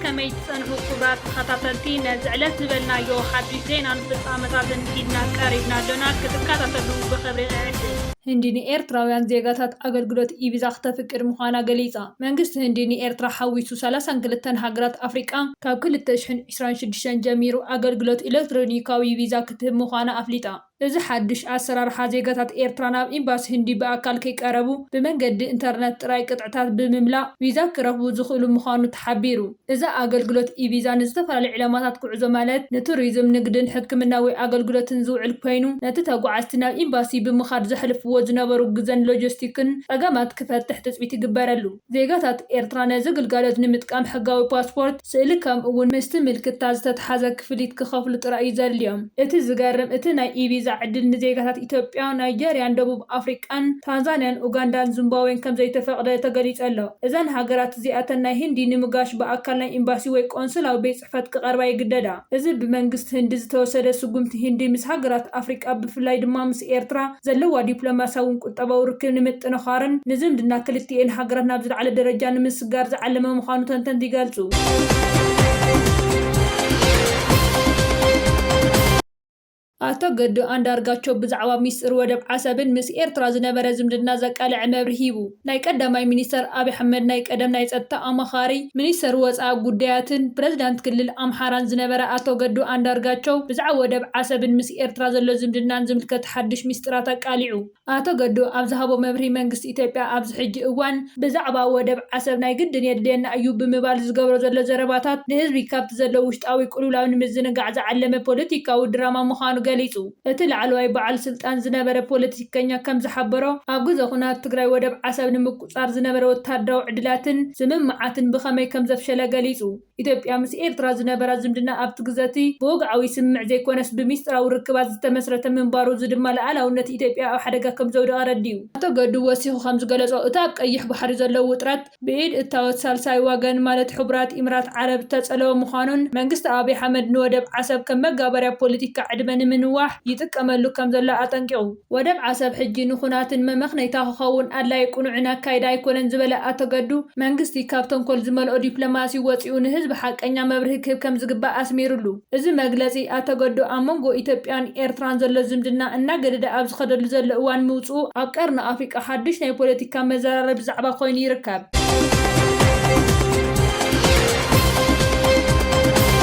كميت صنعوا كبرات خطفتين زعلت زبلنا يو حديث زينا نفصامة زنكيدنا قريبنا لنا كتكاتتلو بخبر عدل هنديني ኤርትራውያን ዜጋታት አገልግሎት ኢቪዛ ክተፍቅድ ምዃና ገሊጻ መንግስቲ ህንዲኒ ኤርትራ ሓዊሱ 32 ሃገራት አፍሪቃ ካብ 2026 ጀሚሩ አገልግሎት ኤሌክትሮኒካዊ ቪዛ ክትህብ ምዃና አፍሊጣ እዚ ሓድሽ አሰራርሓ ዜጋታት ኤርትራ ናብ ኤምባሲ ህንዲ በአካል ከይቀረቡ ብመንገዲ ኢንተርኔት ጥራይ ቅጥዕታት ብምምላእ ቪዛ ክረኽቡ ዝኽእሉ ምዃኑ ተሓቢሩ እዚ አገልግሎት ኢቪዛ ንዝተፈላለዩ ዕላማታት ጉዕዞ ማለት ንቱሪዝም ንግድን ሕክምናዊ አገልግሎትን ዝውዕል ኮይኑ ነቲ ተጓዓዝቲ ናብ ኤምባሲ ብምኻድ ዘሕልፍዎ ዝነበሩ ግዘን ሎጂስቲክን ፀገማት ክፈትሕ ትፅቢት ይግበረሉ ዜጋታት ኤርትራ ነዚ ግልጋሎት ንምጥቃም ሕጋዊ ፓስፖርት ስእሊ ከምኡ እውን ምስቲ ምልክታ ዝተተሓዘ ክፍሊት ክኸፍሉ ጥራይ ዘድልዮም እቲ ዝገርም እቲ ናይ ኢቪዛ عدل نزيغات إثيوبيا نيجيريا دبوب أفريقيا تنزانيا أوغندا زيمبابوين كم زي تفقد تغليص الله إذن هاجرات زياتنا هندي نمغاش بأكلنا إمباسي وي قنصل أو بيت صحفت كقربا يجددا إذا بمنغست هند ዝተወሰደ سጉمت هندي مس هاجرات أفريقيا بفلاي ድማ مس ኤርትራ ዘለዋ ዲፕሎማሲያውን ቁጠባዊ ርክብ ንምጥንኻርን ንዝምድና ክልቲአን ሃገራት ናብ ዝለዓለ ደረጃ ንምስጋር ዝዓለመ ምዃኑ ተንተንቲ ይገልጹ አቶ ገዱ አንዳርጋቸው ብዛዕባ ሚስጥር ወደብ ዓሰብን ምስ ኤርትራ ዝነበረ ዝምድና ዘቃልዕ መብርሂ ሂቡ ናይ ቀዳማይ ሚኒስተር አብይ አሕመድ ናይ ቀደም ናይ ጸጥታ አማኻሪ ሚኒስተር ወፃኢ ጉዳያትን ፕሬዝዳንት ክልል አምሓራን ዝነበረ አቶ ገዱ አንዳርጋቸው ብዛዕባ ወደብ ዓሰብን ምስ ኤርትራ ዘሎ ዝምድናን ዝምልከት ሓድሽ ሚስጥራት አቃሊዑ አቶ ገዱ ኣብ ዝሃቦ መብርሂ መንግስቲ ኢትዮጵያ ኣብዚ ሕጂ እዋን ብዛዕባ ወደብ ዓሰብ ናይ ግድን የድልየና እዩ ብምባል ዝገብሮ ዘሎ ዘረባታት ንህዝቢ ካብቲ ዘሎ ውሽጣዊ ቅሉላዊ ንምዝንጋዕ ዝዓለመ ፖለቲካዊ ድራማ ምዃኑ ገሊጹ እቲ ላዕለዋይ በዓል ስልጣን ዝነበረ ፖለቲከኛ ከም ዝሓበሮ ኣብ ግዜ ኩናት ትግራይ ወደብ ዓሰብ ንምቁፃር ዝነበረ ወታደራዊ ዕድላትን ስምምዓትን ብኸመይ ከም ዘፍሸለ ገሊጹ ኢትዮጵያ ምስ ኤርትራ ዝነበራ ዝምድና ኣብቲ ግዜቲ ብወግዓዊ ስምምዕ ዘይኮነስ ብምስጥራዊ ርክባት ዝተመስረተ ምንባሩ እዚ ድማ ሉዓላውነት ኢትዮጵያ ኣብ ሓደጋ ከም ዘውደቐ ረዲዩ አቶ ገዱ ወሲኹ ከም ዝገለጾ እቲ ኣብ ቀይሕ ባሕሪ ዘሎ ውጥረት ብኢድ እታወት ሳልሳይ ወገን ማለት ሕቡራት ኢሚራት ዓረብ ተጸለወ ምዃኑን መንግስቲ አብይ አሕመድ ንወደብ ዓሰብ ከም መጋበርያ ፖለቲካ ዕድመ ንምንዋሕ ይጥቀመሉ ከም ዘሎ አጠንቂቑ ወደብ ዓሰብ ሕጂ ንኹናትን መመኽነይታ ክኸውን ኣድላይ ቁኑዕን ኣካይዳ ኣይኮነን ዝበለ አቶ ገዱ መንግስቲ ካብ ተንኮል ዝመልኦ ዲፕሎማሲ ወፂኡ ንህዝቢ ብሓቀኛ መብርሂ ክህብ ከም ዝግባእ ኣስሚሩሉ እዚ መግለጺ አቶ ገዱ ኣብ መንጎ ኢትዮጵያን ኤርትራን ዘሎ ዝምድና እናገደደ ኣብ ዝኸደሉ ዘሎ እዋን ምውፅኡ ኣብ ቀርኒ ኣፍሪቃ ሓድሽ ናይ ፖለቲካ መዘራረቢ ዛዕባ ኮይኑ ይርከብ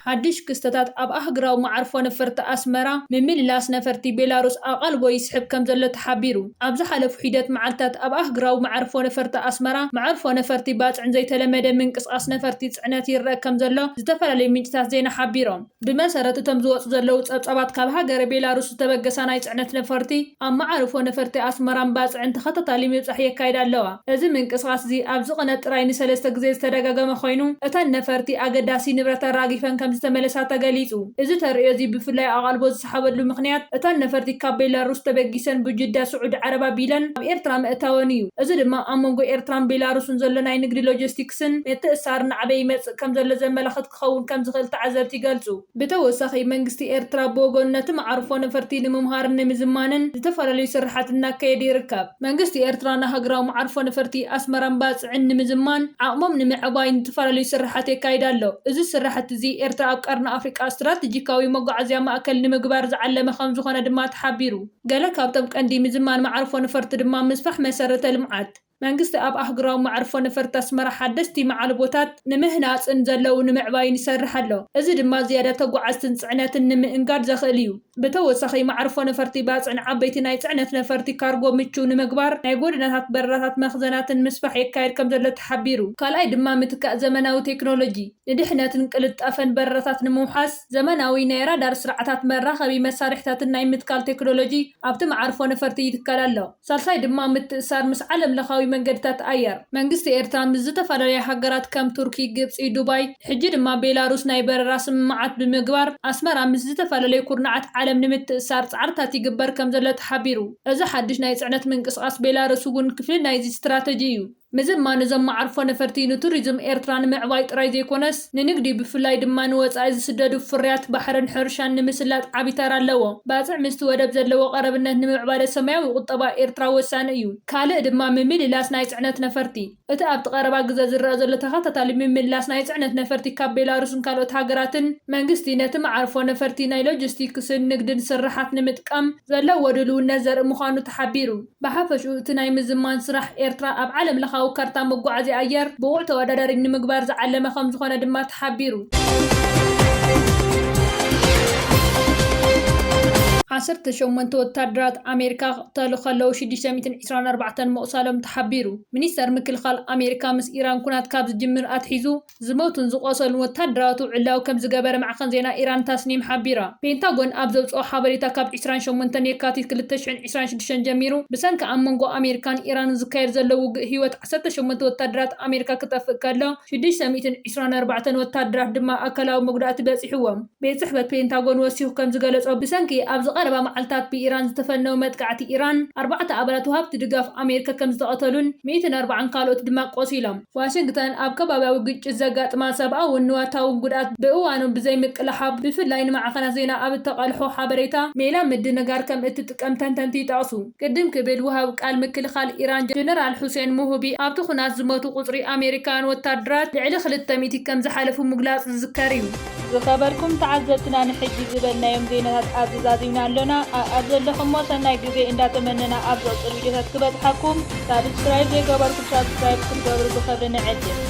ሓድሽ ክስተታት ኣብ ኣህግራው ማዕርፎ ነፈርቲ ኣስመራ ምምልላስ ነፈርቲ ቤላሩስ ኣብ ቀልቦ ይስሕብ ከም ዘሎ ተሓቢሩ ኣብ ዝሓለፉ ሒደት መዓልታት ኣብ ኣህግራው ማዕርፎ ነፈርቲ ኣስመራ ማዕርፎ ነፈርቲ ባፅዕን ዘይተለመደ ምንቅስቃስ ነፈርቲ ጽዕነት ይርአ ከም ዘሎ ዝተፈላለዩ ምንጭታት ዜና ሓቢሮም ብመሰረት እቶም ዝወፁ ዘለው ጸብጻባት ካብ ሃገረ ቤላሩስ ዝተበገሳ ናይ ጽዕነት ነፈርቲ ኣብ ማዕርፎ ነፈርቲ ኣስመራን ባፅዕን ተኸታታሊ ምብጻሕ የካይድ ኣለዋ እዚ ምንቅስቃስ እዚ ኣብ ዝቕነጥ ጥራይ ንሰለስተ ግዜ ዝተደጋገመ ኮይኑ እተን ነፈርቲ ኣገዳሲ ንብረት ኣራጊፈን ከም ዝተመለሳ ተገሊጹ እዚ ተርእዮ እዚ ብፍላይ ኣቓልቦ ዝሰሓበሉ ምኽንያት እተን ነፈርቲ ካብ ቤላሩስ ተበጊሰን ብጅዳ ስዑድ ዓረብ ኣቢለን ኣብ ኤርትራ ምእታወን እዩ እዚ ድማ ኣብ መንጎ ኤርትራን ቤላሩስን ዘሎ ናይ ንግዲ ሎጂስቲክስን ምትእስሳርን ዓበይ ይመጽእ ከም ዘሎ ዘመላኽት ክኸውን ከም ዝኽእል ተዓዘብቲ ይገልጹ ብተወሳኺ መንግስቲ ኤርትራ ብወገኑ ነቲ ማዕርፎ ነፈርቲ ንምምሃርን ንምዝማንን ዝተፈላለዩ ስራሓት እናካየደ ይርከብ መንግስቲ ኤርትራ ንሃገራዊ ማዕርፎ ነፈርቲ ኣስመራን ባፅዕን ንምዝማን ዓቕሞም ንምዕባይን ዝተፈላለዩ ስራሓት የካይድ ኣሎ እዚ ስራሓት እዚ ኤርትራ ኣብ ቀርኒ ኣፍሪቃ ስትራቴጂካዊ መጓዓዝያ ማእከል ንምግባር ዝዓለመ ከም ዝኾነ ድማ ተሓቢሩ ገለ ካብቶም ቀንዲ ምዝማን ማዕርፎ ነፈርቲ ድማ ምስፋሕ መሰረተ ልምዓት መንግስቲ ኣብ ኣህግራዊ ማዕርፎ ነፈርቲ ኣስመራ ሓደስቲ መዓልቦታት ንምህናፅን ዘለው ንምዕባይን ይሰርሕ ኣሎ እዚ ድማ ዝያዳ ተጓዓዝትን ጽዕነትን ንምእንጋድ ዘኽእል እዩ ብተወሳኺ ማዕርፎ ነፈርቲ ባፅዕን ዓበይቲ ናይ ጽዕነት ነፈርቲ ካርጎ ምቹው ንምግባር ናይ ጎደናታት በረራታት መኽዘናትን ምስፋሕ የካየድ ከም ዘሎ ተሓቢሩ ካልኣይ ድማ ምትካእ ዘመናዊ ቴክኖሎጂ ንድሕነትን ቅልጣፈን በረራታት ንምውሓስ ዘመናዊ ናይ ራዳር ስርዓታት መራኸቢ መሳርሕታትን ናይ ምትካል ቴክኖሎጂ ኣብቲ ማዕርፎ ነፈርቲ ይትከል ኣሎ ሳልሳይ ድማ ምትእስሳር ምስ ዓለም ለኻዊ መንገድታት ኣየር መንግስቲ ኤርትራ ምስ ዝተፈላለዩ ሃገራት ከም ቱርኪ ግብፂ ዱባይ ሕጂ ድማ ቤላሩስ ናይ በረራ ስምምዓት ብምግባር ኣስመራ ምስ ዝተፈላለዩ ኩርናዓት ዓለም ንምትእስሳር ጻዕርታት ይግበር ከም ዘሎ ተሓቢሩ እዚ ሓድሽ ናይ ጽዕነት ምንቅስቃስ ቤላሩስ እውን ክፍሊ ናይዚ ስትራቴጂ እዩ ምዝማኑ ዞም መዓርፎ ነፈርቲ ንቱሪዝም ኤርትራ ንምዕባይ ጥራይ ዘይኮነስ ንንግዲ ብፍላይ ድማ ንወፃኢ ዝስደዱ ፍርያት ባሕርን ሕርሻን ንምስላጥ ዓቢ ተራ ኣለዎ። ባፅዕ ምስቲ ወደብ ዘለዎ ቀረብነት ንምዕባለ ሰማያዊ ቁጠባ ኤርትራ ወሳኒ እዩ። ካልእ ድማ ምምልላስ ናይ ጽዕነት ነፈርቲ እቲ ኣብቲ ቀረባ ግዜ ዝረአ ዘሎ ተኸታታሊ ምምልላስ ናይ ጽዕነት ነፈርቲ ካብ ቤላሩስን ካልኦት ሃገራትን መንግስቲ ነቲ መዓርፎ ነፈርቲ ናይ ሎጂስቲክስን ንግድን ስራሓት ንምጥቃም ዘለዎ ድልውነት ዘርኢ ምዃኑ ተሓቢሩ። ብሓፈሽኡ እቲ ናይ ምዝማን ስራሕ ኤርትራ ኣብ ዓለም ለኻዊ ካርታ መጓዓዝያ ኣየር ብቑዕ ተወዳዳሪ ንምግባር ዝዓለመ ከም ዝኾነ ድማ ተሓቢሩ። 18 ወታደራት ኣሜሪካ ክቕተሉ ከለዉ 624 ምቁሳሎም ተሓቢሩ። ሚኒስተር ምክልኻል ኣሜሪካ ምስ ኢራን ኩናት ካብ ዝጅምር ኣትሒዙ ዝሞቱን ዝቆሰሉን ወታደራቱ ዕላው ከም ዝገበረ ማዕከን ዜና ኢራን ታስኒም ሓቢራ። ፔንታጎን ኣብ ዘውፅኦ ሓበሬታ ካብ 28 የካቲት 2026 ጀሚሩ ብሰንኪ ኣብ መንጎ ኣሜሪካን ኢራንን ዝካየድ ዘሎ ውግእ ህይወት 18 ወታደራት ኣሜሪካ ክጠፍእ ከሎ 624 ወታደራት ድማ ኣካላዊ መጉዳእቲ በፂሕዎም። ቤት ጽሕፈት ፔንታጎን ወሲኹ ከም ዝገለጾ ብሰንኪ ኣብ ቀረባ መዓልታት ብኢራን ዝተፈነው መጥቃዕቲ ኢራን 4 ኣባላት ወሃብቲ ድጋፍ ኣሜሪካ ከም ዝተቐተሉን 140 ካልኦት ድማ ቆሲሎም። ዋሽንግተን ኣብ ከባቢያዊ ግጭት ዘጋጥማ ሰብኣውን ንዋታውን ጉድኣት ብእዋኖም ብዘይ ምቅልሓብ ብፍላይ ንማዕከናት ዜና ኣብ እተቐልሖ ሓበሬታ ሜላ ምድንጋር ከም እትጥቀም ተንተንቲ ይጠቕሱ። ቅድም ክብል ውሃብ ቃል ምክልኻል ኢራን ጀነራል ሁሴን ሙሁቢ ኣብቲ ኩናት ዝሞቱ ቁፅሪ ኣሜሪካውያን ወታደራት ልዕሊ 200 ከም ዝሓለፉ ምግላፅ ዝዝከር እዩ። ዝኸበርኩም ተዓዘብትና ንሕጂ ዝበልናዮም ዜናታት ኣዛዚምና ኣለና። ኣብ ዘለኹም ሰናይ ግዜ እንዳተመነና ኣብ ዝቕፅል ቪድዮታት ክበፅሓኩም ሳብስክራይብ ዘይገበርኩም ሳብስክራይብ ክትገብሩ ብኽብሪ ንዕድም።